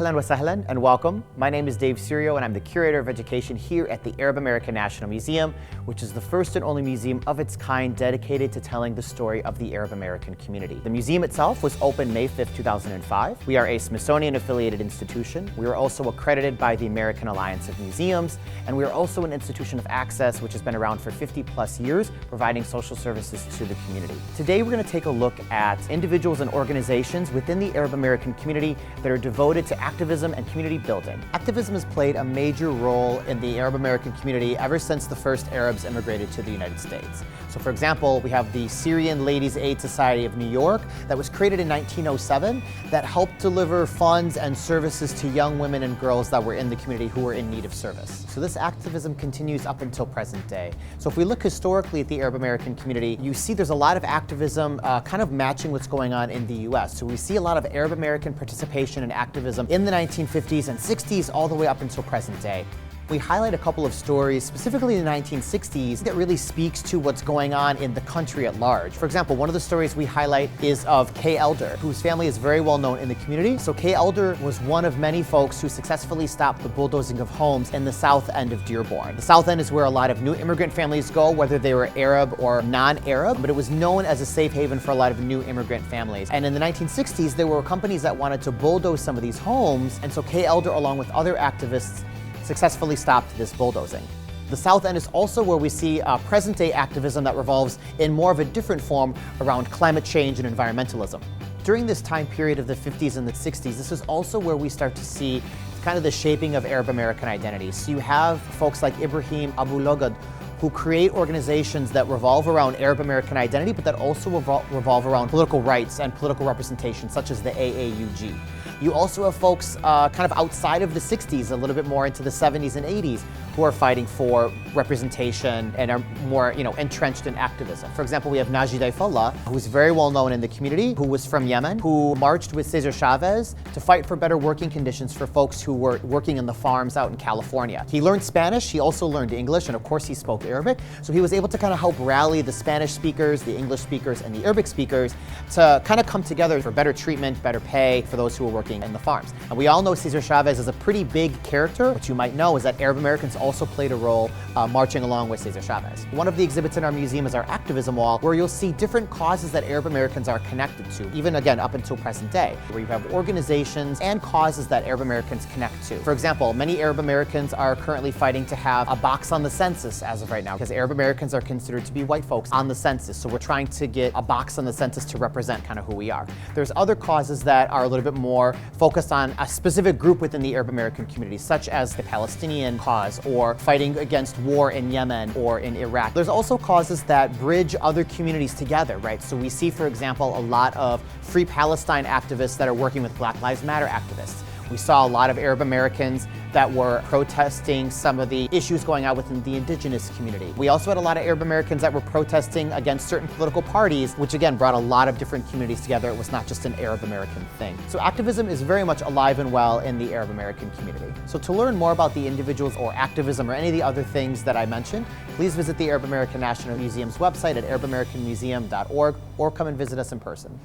Ahlan wa sahlan and welcome. My name is Dave Sirio and I'm the Curator of Education here at the Arab American National Museum, which is the first and only museum of its kind dedicated to telling the story of the Arab American community. The museum itself was opened May 5th, 2005. We are a Smithsonian affiliated institution. We are also accredited by the American Alliance of Museums, and we are also an institution of access which has been around for 50 plus years, providing social services to the community. Today we're going to take a look at individuals and organizations within the Arab American community that are devoted to activism and community building. Activism has played a major role in the Arab American community ever since the first Arabs immigrated to the United States. So for example, we have the Syrian Ladies Aid Society of New York that was created in 1907 that helped deliver funds and services to young women and girls that were in the community who were in need of service. So this activism continues up until present day. So if we look historically at the Arab American community, you see there's a lot of activism kind of matching what's going on in the US. So we see a lot of Arab American participation and activism in the 1950s and 60s all the way up until present day. We highlight a couple of stories, specifically in the 1960s, that really speaks to what's going on in the country at large. For example, one of the stories we highlight is of Kay Elder, whose family is very well known in the community. So Kay Elder was one of many folks who successfully stopped the bulldozing of homes in the south end of Dearborn. The south end is where a lot of new immigrant families go, whether they were Arab or non-Arab, but it was known as a safe haven for a lot of new immigrant families. And in the 1960s, there were companies that wanted to bulldoze some of these homes, and so Kay Elder, along with other activists, successfully stopped this bulldozing. The South End is also where we see present-day activism that revolves in more of a different form around climate change and environmentalism. During this time period of the 50s and the 60s, this is also where we start to see kind of the shaping of Arab American identity. So you have folks like Ibrahim Abu Logad, who create organizations that revolve around Arab American identity, but that also revolve around political rights and political representation, such as the AAUG. You also have folks kind of outside of the 60s, a little bit more into the 70s and 80s, who are fighting for representation and are more, entrenched in activism. For example, we have Naji Daifullah, who's very well known in the community, who was from Yemen, who marched with Cesar Chavez to fight for better working conditions for folks who were working in the farms out in California. He learned Spanish, he also learned English, and of course he spoke Arabic, so he was able to kind of help rally the Spanish speakers, the English speakers, and the Arabic speakers to kind of come together for better treatment, better pay for those who were working in the farms. And we all know Cesar Chavez is a pretty big character. What you might know is that Arab Americans also played a role marching along with Cesar Chavez. One of the exhibits in our museum is our activism wall, where you'll see different causes that Arab Americans are connected to, even again up until present day, where you have organizations and causes that Arab Americans connect to. For example, many Arab Americans are currently fighting to have a box on the census as of right now, because Arab Americans are considered to be white folks on the census, so we're trying to get a box on the census to represent kind of who we are. There's other causes that are a little bit more focused on a specific group within the Arab American community, such as the Palestinian cause or fighting against war in Yemen or in Iraq. There's also causes that bridge other communities together, right? So we see, for example, a lot of Free Palestine activists that are working with Black Lives Matter activists. We saw a lot of Arab Americans that were protesting some of the issues going on within the indigenous community. We also had a lot of Arab Americans that were protesting against certain political parties, which again brought a lot of different communities together. It was not just an Arab American thing. So activism is very much alive and well in the Arab American community. So to learn more about the individuals or activism or any of the other things that I mentioned, please visit the Arab American National Museum's website at arabamericanmuseum.org or come and visit us in person.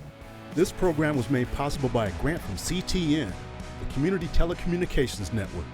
This program was made possible by a grant from CTN, the Community Telecommunications Network.